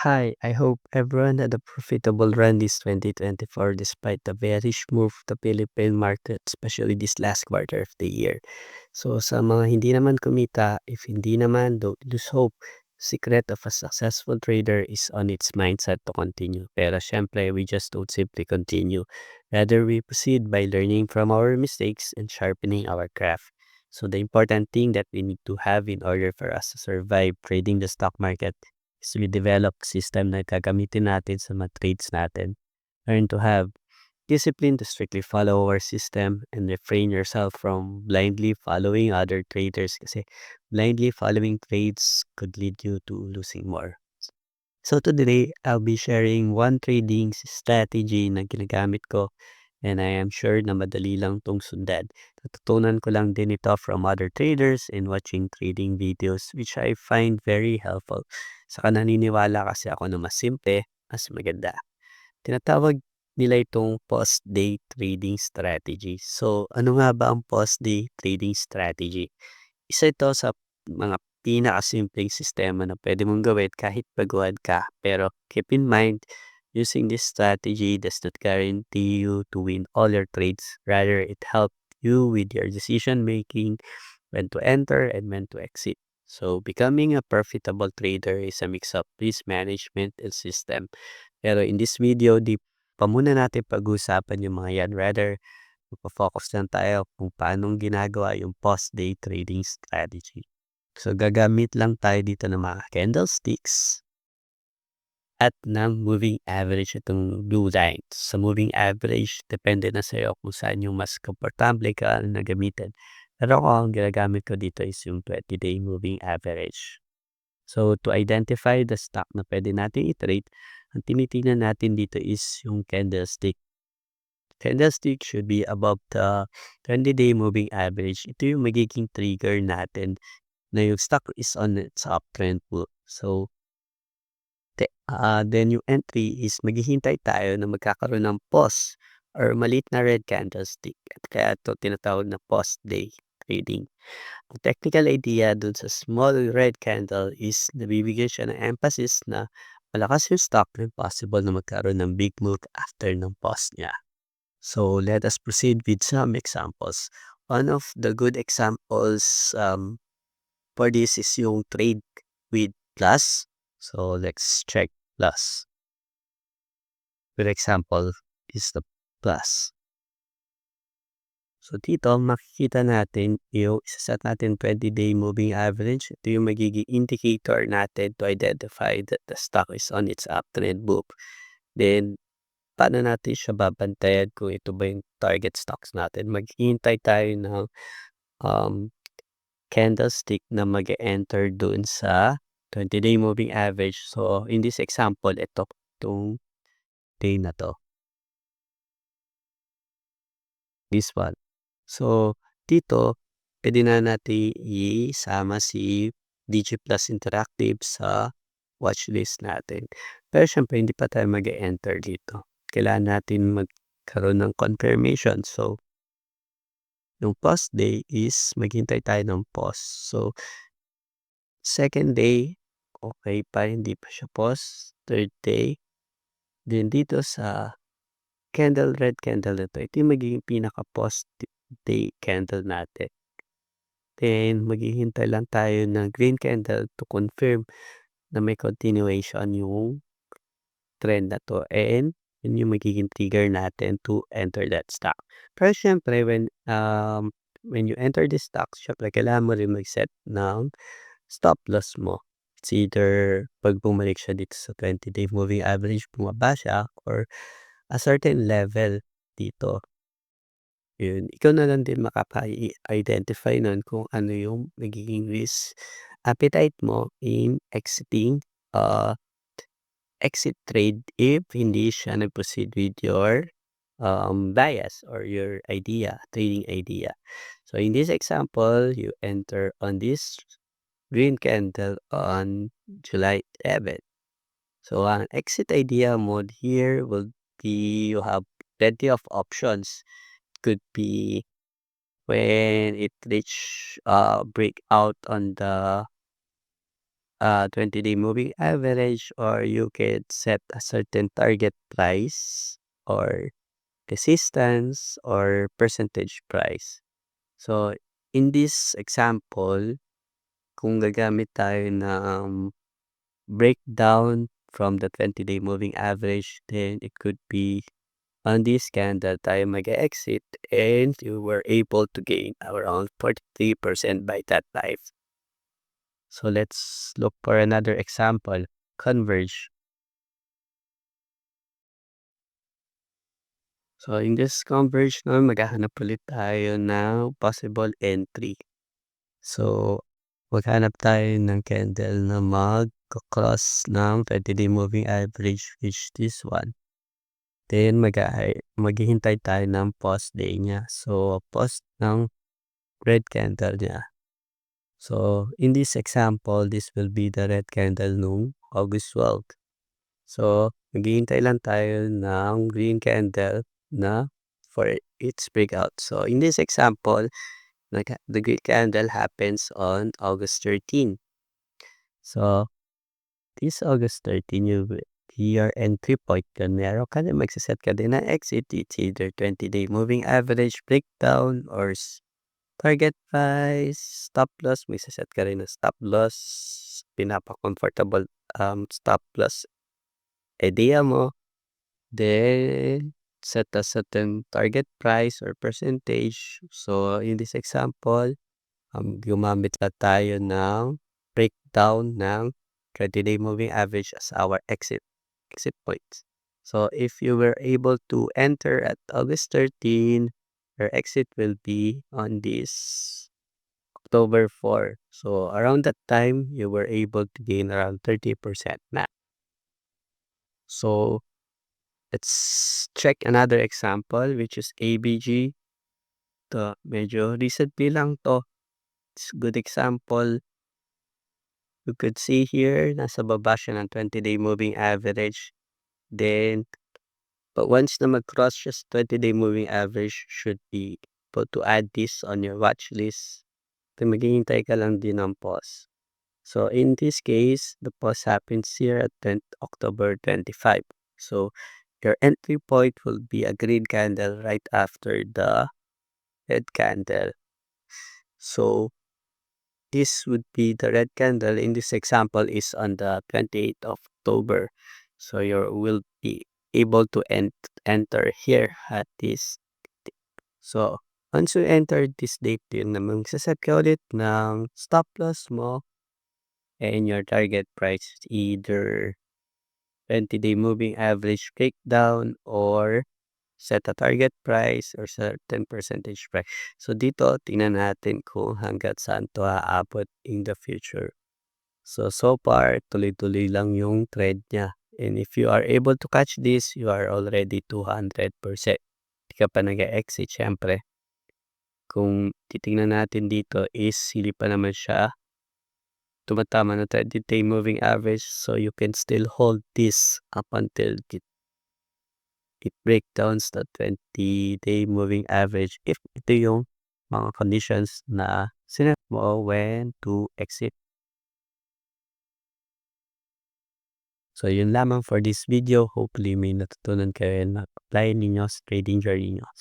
Hi, I hope everyone had a profitable run this 2024 despite the bearish move of the Philippine market, especially this last quarter of the year. So sa mga hindi naman kumita, if hindi naman, don't lose hope. Secret of a successful trader is on its mindset to continue. Pero syempre, we just don't simply continue. Rather, we proceed by learning from our mistakes and sharpening our craft. So the important thing that we need to have in order for us to survive trading the stock market is we develop system na gagamitin natin sa mga trades natin. Learn to have discipline to strictly follow our system and refrain yourself from blindly following other traders kasi blindly following trades could lead you to losing more. So today, I'll be sharing one trading strategy na ginagamit ko and I am sure na madali lang tong sundan. Natutunan ko lang din ito from other traders and watching trading videos which I find very helpful. Saka naniniwala kasi ako na mas simple, mas maganda. Tinatawag nila itong post-day trading strategy. So, ano nga ba ang post-day trading strategy? Isa ito sa mga pinakasimpleng sistema na pwede mong gawin kahit baguhan ka. Pero keep in mind, using this strategy does not guarantee you to win all your trades. Rather, it helps you with your decision making, when to enter and when to exit. So, becoming a profitable trader is a mix of risk management and system. Pero in this video, di pa muna natin pag-uusapan yung mga yan. Rather, magpo-focus lang tayo kung paanong ginagawa yung post-day trading strategy. So, gagamit lang tayo dito ng mga candlesticks at ng moving average itong blue line. Sa moving average, depende na sa'yo kung saan yung mas komportable ka na gamitin. Pero ako, ang ginagamit ko dito is yung 20-day moving average. So, to identify the stock na pwede natin i-trade, ang tinitingnan natin dito is yung candlestick. Candlestick should be above the 20-day moving average. Ito yung magiging trigger natin na yung stock is on its uptrend po. So, then yung entry is maghihintay tayo na magkakaroon ng pause or maliit na red candlestick. At kaya ito tinatawag na post day trading. Ang technical idea dun sa small red candle is nabibigyan siya ng emphasis na malakas yung stock and possible na magkaroon ng big move after ng pause niya. So let us proceed with some examples. One of the good examples for this is yung trade with plus. So let's check plus. Good example is the plus. So dito makikita natin yung isa-set natin 20-day moving average. Ito yung magiging indicator natin to identify that the stock is on its uptrend move. Then paano natin siya babantayan kung ito ba yung target stocks natin? Maghihintay tayo ng candlestick na mag-enter dun sa 20-day moving average. So in this example, itong day na to. This one. So, dito, pwede na natin isama si DG Plus Interactive sa watchlist natin. Pero syempre, hindi pa tayo mag-enter dito. Kailangan natin magkaroon ng confirmation. So, yung pause day is maghintay tayo ng pause. So, second day, okay pa, hindi pa siya pause. Third day, then dito sa red candle na ito yung magiging pinaka-pause day candle natin. Then maghihintay lang tayo ng green candle to confirm na may continuation yung trend na 'to and yun yung magiging trigger natin to enter that stock. Pero siyempre when you enter this stock, siyempre kailangan mo rin mag-set ng stop loss mo. It's either 'pag bumalik siya dito sa 20-day moving average, bumaba siya or a certain level dito. Yun, ikaw na lang din makaka-identify nun kung ano yung magiging risk appetite mo in uh, exit trade if hindi siya nag-proceed with your bias or your trading idea. So in this example, you enter on this green candle on July 11th. So ang exit idea mode here will be you have plenty of options. Could be when it break out on the 20-day moving average, or you can set a certain target price or resistance or percentage price. So, in this example, kung gagamit tayo ng breakdown from the 20-day moving average, then it could be on this candle tayo mag-exit and you were able to gain around 43% by that time. So let's look for another example, Converge. So in this Converge naman, maghahanap ulit tayo ng possible entry. So maghanap tayo ng candle na mag-cross ng 20-day moving average, which this one. Then maghihintay tayo ng pause day niya. So pause ng red candle niya. So in this example, this will be the red candle nung August 12. So maghihintay lang tayo ng green candle na for its breakout. So in this example, the green candle happens on August 13. So this August 13, your entry point yun. Meron ka na magsaset ka din ng exit. It's either 20-day moving average breakdown or target price, stop loss. May saset ka rin ng stop loss. Pinaka-comfortable stop loss idea mo. Then set a certain target price or percentage. So in this example, gumamit na tayo ng breakdown ng 20-day moving average as our exit points. So if you were able to enter at August 13, your exit will be on this October 4. So around that time, you were able to gain around 30% na. So let's check another example, which is ABG. To medyo recently lang to. It's a good example. You could see here, nasa baba siya ng 20-day moving average. Then, but once na mag-cross siya sa 20-day moving average, should be able to add this on your watch list. Then maghihintay ka lang din ng pause. So in this case, the pause happens here at October 25. So your entry point will be a green candle right after the red candle. So this would be the red candle in this example is on the 28th of October. So you will be able to enter here at this. So once you enter this date din naman, magsaset ka ulit ng stop loss mo and your target price is either 20-day moving average breakdown or set a target price or certain percentage price. So dito, tingnan natin kung hanggat saan to aabot in the future. So far, tuloy-tuloy lang yung trend niya. And if you are able to catch this, you are already 200%. Hindi ka pa nag-exit, syempre. Kung titingnan natin dito is hindi pa naman siya tumatama ng 20-day moving average. So you can still hold this up until it breakdowns the 20-day moving average if ito yung mga conditions na sinet mo when to exit. So yun lamang for this video. Hopefully may natutunan kayo na apply ninyo sa trading journey nyo. So